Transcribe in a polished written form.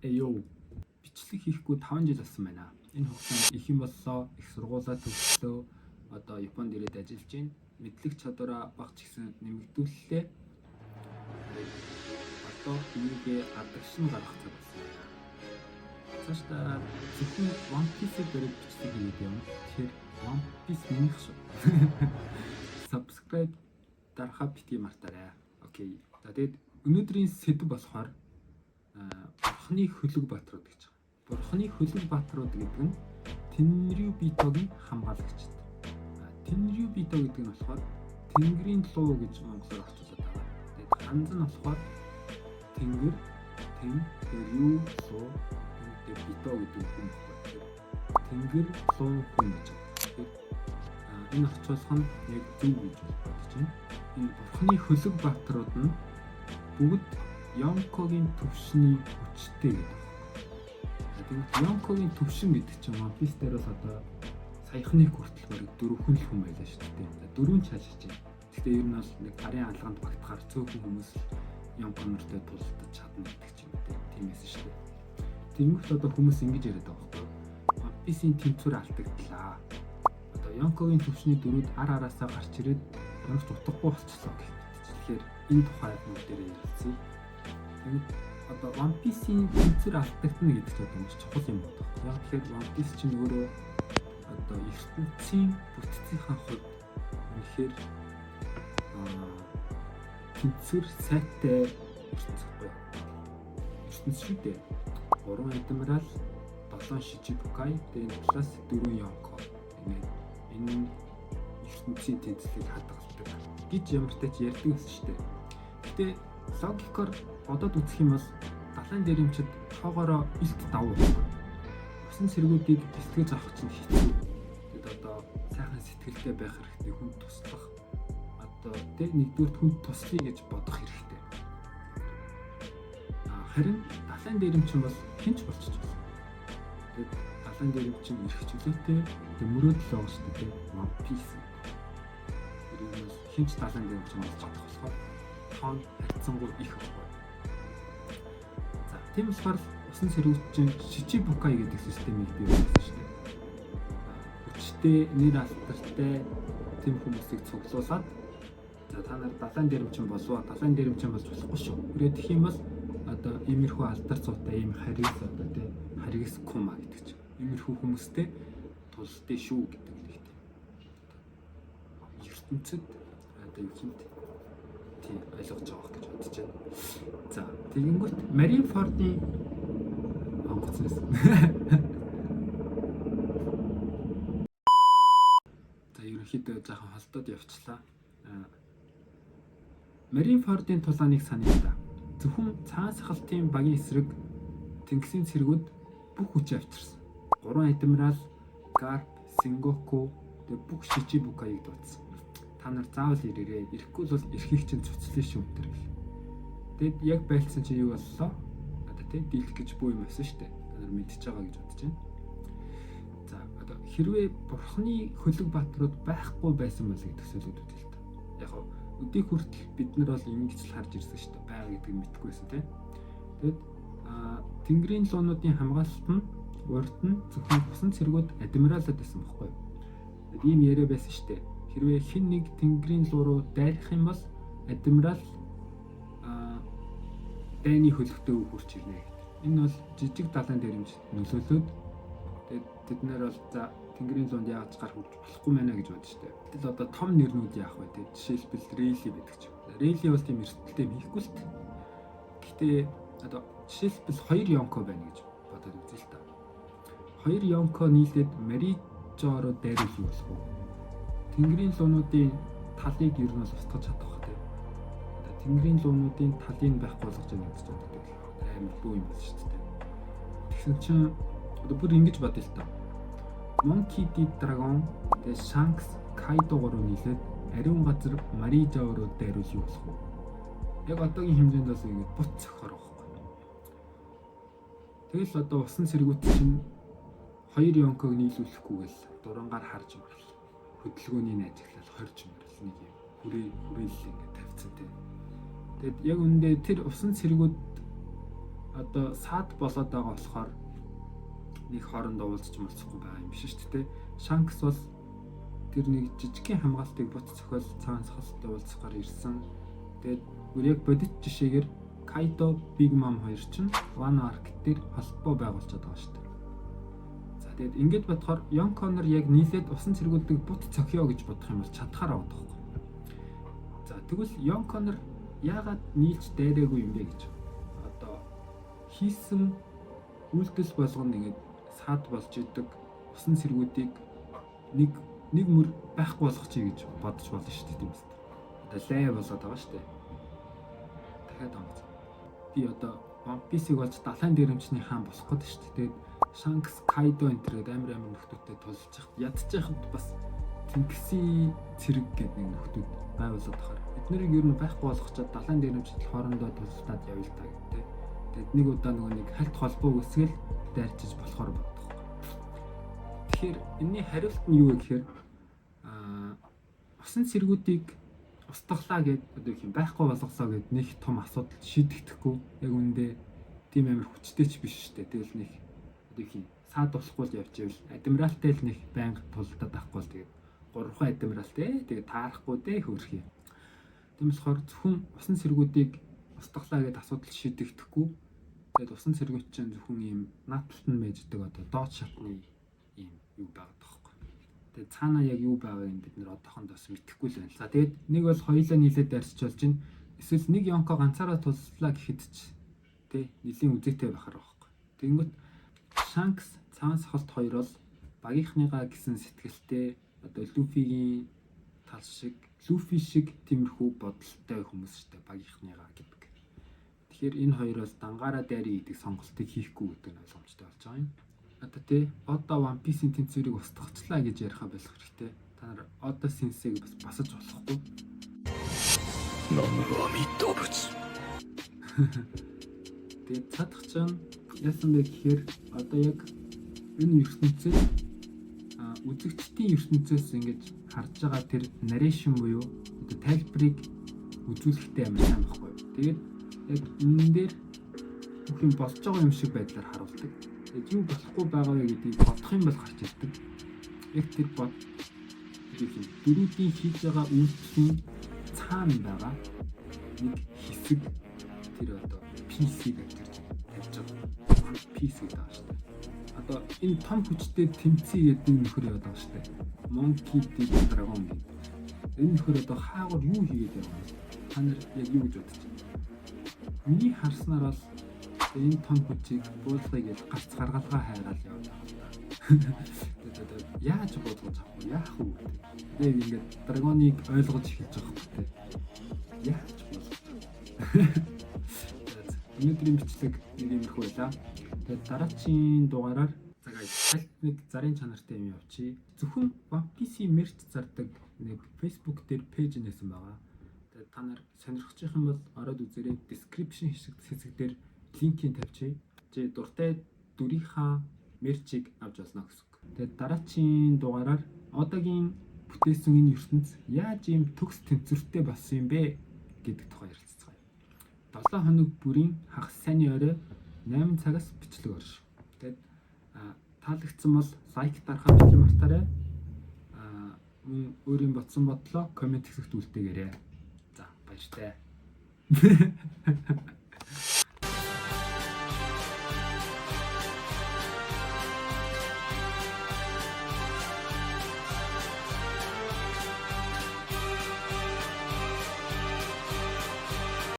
Эё бичлэг хийхгүй 5 жил болсон байна. Энэ хугацаанд их юм боллоо, их сургуулаа төгслөө. Одоо Японд ирээд ажиллаж байна. Мэдлэг чадвараа багч гэсэн нэмэгдүүллээ. Одоо энийгээ гадагш нь гаргах цаг болсон байна. Цаашдаа зөвхөн One Piece-ийг бариад бичлэг хийгээд явна. Тэгэхээр One Piece минийх шүү. Subscribe дарахаа битгий мартаарай. Окей. За тэгээд өнөөдрийн сэдв болохоор Бурхны хөлөг баатрууд гэж байна. Бурхны хөлөг баатрууд гэдэг нь Тенрюбитогийн хамгаалагчд. Тенрюбито гэдэг нь болохоор Тэнгэрийн луу гэж монголоор орчуулдаг байгаа. Тэгээд ханз нь болохоор Тэнгэр, Тэн, луу, тэгээд бито гэдэг хүн байна. Тэнгэр, луу хүн гэж байна. Энэ орчуулах нь яг зөв гэж бодож байна. Энэ Бурхны хөлөг баатрууд нь бүгд Йонкогийн төвшний хүчтэй гэдэг. Тэгээд Йонкогийн төвшин гэдэг чинь One Piece дээр бол одоо саяхны хүртэл бараг 4 хүн л хүн байлаа шүү дээ. 4 чаашиж байна. Гэхдээ ер нь бол нэг гарын алганд багтахаар цөөхөн хүмүүс Йонко нартай тулдаж чадна гэдэг ч юм уу тиймээс шүү дээ. Тэнгүүт одоо хүмүүс ингэж яриад байгаа байхгүй юу? One Piece-ийн тэнцвэр алдагдлаа. Одоо Йонкогийн төвшний дөрүүд араасаа гарч ирээд ямар ч утгагүй болчихлоо гэх мэт. Тэгэхээр энэ тухай бүгд дээр ярилцъя. Тэгээд одоо One Piece-ийн тэнцвэр алдагдана гэдэг чинь одоо маш чухал юм байна. Яг тэгэхээр One Piece чинь өөрөө одоо ертөнцийн бүтцийнхаа хувьд үнэхээр тэнцвэр сайтай ертөнцөхгүй. ертөнц шүү дээ. 3 адмирал, 7 Шижибукай, тэгээд плюс 4 Йонко. Энэ ертөнцийн тэнцвэрийг хадгалдаг гэж ямар ч тач ярьдаг гэсэн шүү дээ. Гэтэ логикоор бодоод үзэх юм бол далайн дээрэмчид тоогоороо илт давуу. Усан цэргүүдийг бэлтгэж авах чинь хэцүү. Тэгэд одоо сайхан сэтгэлтэй байх хэрэгтэй, хүнд туслах. Одоо тэг нэгдүгээр хүнд туслая гэж бодох хэрэгтэй. Харин далайн дээрэмчин бол хинч болчих болно. Тэгэд далайн дээрэмчин эрх чөлөөтэй мөрөөдөл байгаа шүү дээ. One Piece. Тэрийг хинч далайн дээрэмчин болж чадах болохоор тоон харьцангуй их байхгүй. За тийм болохоор усан цэргүүдчин Шижибукай гэдэг системийг бий болгосон шүү дээ. Хүчтэй, нэр алдартай тийм хүмүүсийг цуглуулад за та нар далайн дээрэмчин болов. Далайн дээрэмчин болж болохгүй шүү. Үрээд гэх юм бол одоо иймэрхүү алдар цуутай ийм харигс одоо тийм харигс кума гэдэг чинь. Иймэрхүү хүмүүстэй тулдъя шүү гэдэг нэг тийм. ертөнцид одоо юу юм тийм ойлгож байгаа гэж бодож байна. За тэгэнгүүт Маринефордын онгоцноос за ерөнхийдөө жоохон холдоод явчлаа. Маринефордын тулааныг саная та. Зөвхөн цаан сахалтын багийн эсрэг тэнгисийн цэргүүд бүх хүчээ авчирсан. 3 адмирал, Гарп, Сенгоку тэгээ бүх Шижибукайг дуудсан. Та нар заавал ирээрээ. Ирэхгүй бол эрхийг чинь цуцлаа шүү өнтер гэл. Тэгэд яг байлцсан чи юу боллоо? Одоо тий дийлэх гэж бүү юм байсан шүү дээ. Та нар мэдчихэж байгаа гэж бодож байна. За одоо хэрвээ Бурхны хөлөг баатрууд байхгүй байсан бол гэдэг төсөөлөд үгүй л та. Яг өдий хүртэл бид нар бол ингэж л харж ирсэн шүү дээ. Байга гэдгийг мэдгүйсэн тий. Тэгэд Тэнгэрийн луунуудын хамгаалалт нь урд нь зөвхөн усан цэргүүд адмиралууд байсан байхгүй юу? Тэгэд ийм яриа байсан шүү дээ. Хэрвээ хэн нэг Тэнгэрийн луу руу дайрах юм бол адмирал дайны хөлөгтэй хурч ирнэ гэдэг. Энэ бол жижиг далайн дээрэмж нөлөөлөөд тэгээд тэд нэр бол за Тэнгэрийн луунд яаж гар хурж болохгүй мэнэ гэж бодсон шүү дээ. Тэгэл одоо том нэрнүүд яах вэ те? Жишээлбэл Рейли байдаг ч. Рейли бол тийм эрсдэлтэй хийхгүй л та. Гэхдээ одоо жишээлбэл 2 Йонко байна гэж бодоод үзье л та. 2 Йонко нийлээд Марижороо дайруулах болох уу? Тэнгэрийн луунуудын талыг ер нь устгаж чадах хэрэгтэй. Тэнгэрийн луунуудын талыг байхгүй болгож байгаа гэж боддог. Амар бүү юм байна шүү дээ. Тэгсэн чинь одоо бүр ингэж бодъё л та. Monkey D. Dragon, тэгээ Shanks, Kaido гурав нийлээд ариун газар Марижоо руу дайруулах болох уу? Яг одоогийн хэмжээнд бас ингэж бут цохор байхгүй. Тэгэл одоо усан цэргүүд чинь 2 Йонког нийлүүлэхгүйгээл дурангаар харж мөрлөө. Хөдөлгөөний ажиглал хорж мөрлөө нэг юм. Хүрээлэл ингэ тавьсан тийм. Тэгэд яг үүндээ тэр усан цэргүүд одоо саад болоод байгаа болохоор нэг хоорондоо уулзч мэлцэхгүй байгаа юм биш шүү дээ. Shanks бол тэр нэг жижигхэн хамгаалтыг бут цохол цаанаас хастай уулзахаар ирсэн. Тэгээд бүр яг бодит жишээгээр Kaido, Big Mom хоёр чинь Wano Arc дээр холбоо байгуулчихад байгаа шүү дээ. За тэгээд ингэж бодохоор Yonko-нор яг нийлээд усан цэргүүдийг бут цохио гэж бодох юм бол чадхаар аваад байгаа. За тэгвэл Yonko-нор яагаад нийлж дайраагүй юм бэ гэж. Одоо хийсэн үйлдэл болгоно нэгэд саад болж идэг усан цэргүүдийг нэг мөр байхгүй болгох чи гэж бодож болно шүү дээ тийм үст. Одоо лай болоод байгаа шүү дээ. Дахиад онц. Би одоо One Piece-ийг болж далайн дээрэмчний хаан болох гэдэг шүү дээ. Тэгээд Shanks, Kaido энэ төрөд амар нөхдүүдтэй тулж яхад ядчихад бас Тэнгисийн цэрэг гэдэг нэг нөхдүүд байгуулад тахаар эднэрийг ер нь байхгүй болгочоод далайн дээрэмчд хоорондоо тултаад явъя л та гэдэг. Тэгээд нэг удаа нэг хальт холбоо үсгэл дайрчиж болохоор боддог. Тэгэхээр энэний хариулт нь юу вэ гэхээр усан цэргүүдийг устгалаа гэд одоо их юм байхгүй болгосоо гэд нэг том асуудал шийдэгдэхгүй яг үндэ тийм амар хүчтэй ч биш шүү дээ. Тэгэл нэг одоо их юм саад болохгүй л явж ивэл адмиралтай л нэг байнга тулдаад байхгүй л тэгээд гурван адмиралтай тэгээд таарахгүй дээ хөрх юм. Тийм болохоор зөвхөн усан цэргүүдийг устгалаа гэд асуудал шийдэгдэхгүй тэгээд усан цэргүүд чинь зөвхөн ийм нааталт нь мэждэг одоо доод шатны ийм юу байгаад байгаа. Тэгээд цаана яг юу байгааг нь бид нэр одоохондоос мэдэхгүй л байна. За тэгээд нэг бол хоёулаа нийлээд дарсч болж байна. Эсвэл нэг Yonko ганцаараа тулслаа гэхэд ч тий нэлийн үзэгтэй байхаар байхгүй. Тэнгүүт Shanks цаанаас холт хоёр бол багийнхныгаа гэсэн сэтгэлтэй одоо Luffy шиг тиймэрхүү бодолтой хүмүүс шүү дээ багийнхныгаа гэдэг. Тэгэхээр энэ хоёр бол дангаараа дайрын гэдэг сонголтыг хийхгүй гэдэг нь ойлгомжтой болж байгаа юм. Одоо тий Oda One Piece-ийн тэнцвэрийг устгахчлаа гэж ярихаа болох хэрэгтэй. Та нар Oda Sensei-г бас басаж болохгүй. Тэгээд цадах чинь яасан бэ гэхээр одоо яг энэ ертөнцийн үзэгчдийн ертөнцөөс ингэж харж байгаа тэр narration буюу одоо тайлбарыг үзүүлэхтэй амар сайн байхгүй. Тэгээд яг энэ дээр бүх юм болж байгаа юм шиг байдлаар харуулдаг. Тэгээд юу болохгүй байгаа вэ гэдгийг бодох юм бол гарч ирдэг. Яг тэр дөрүүдийн хийж байгаа үйлдэлийн цаана байгаа нэг хэсэг тэр одоо PC гэж тавьж байгаа. PC гэдэг байна шүү дээ. Одоо энэ том хүчтэй тэмцээ гэдэг нөхөр яваад байгаа шүү дээ. Monkey D. Dragon гэдэг. Энэ нөхөр одоо хаагур юу хийгээд байгаа юм? Та нар яг юу гэж бодож байна? Миний харснаар бол энэ том хүчийг буулгая гэж гарц гаргалгаа хайрал яваад байгаа. Тэгээд яаж буулгаж авах вэ? Яах вэ? Яг ингээд драгоныг ойлгож эхэлж байгаа хэрэгтэй. Яаж буулгах вэ? Өнөөдрийн бичлэг нэг юм их байлаа. Тэгээд дараагийн дугаараар аль нэг зарын чанартай юм явуулъя. Зөвхөн One Piece-ийн мерч зардаг нэг Facebook дээр пэйж нээсэн байгаа. Тэгээд та нар сонирхчих юм бол ороод үзээрэй. Description хэсэг дээр линкийг тавьчих. Чи дуртай дүрийнхаа мерчийг авч олно гэсэн үг. Тэгээд дараагийн дугаараар одоогийн бүтээсэн энэ ертөнц яаж ийм төгс тэнцвэртэй болсон юм бэ гэдэг тухай ярилцгаая. 7 хоног бүрийн хагас сайнны орой 8 цагаас бичлэг орш. Тэгээд таалагдсан бол лайк дарахаа бэлэн мартаарай. Мөн өөрийн бодсон бодлоо комент хэсэгт үлдээгээрэй. За баяртай.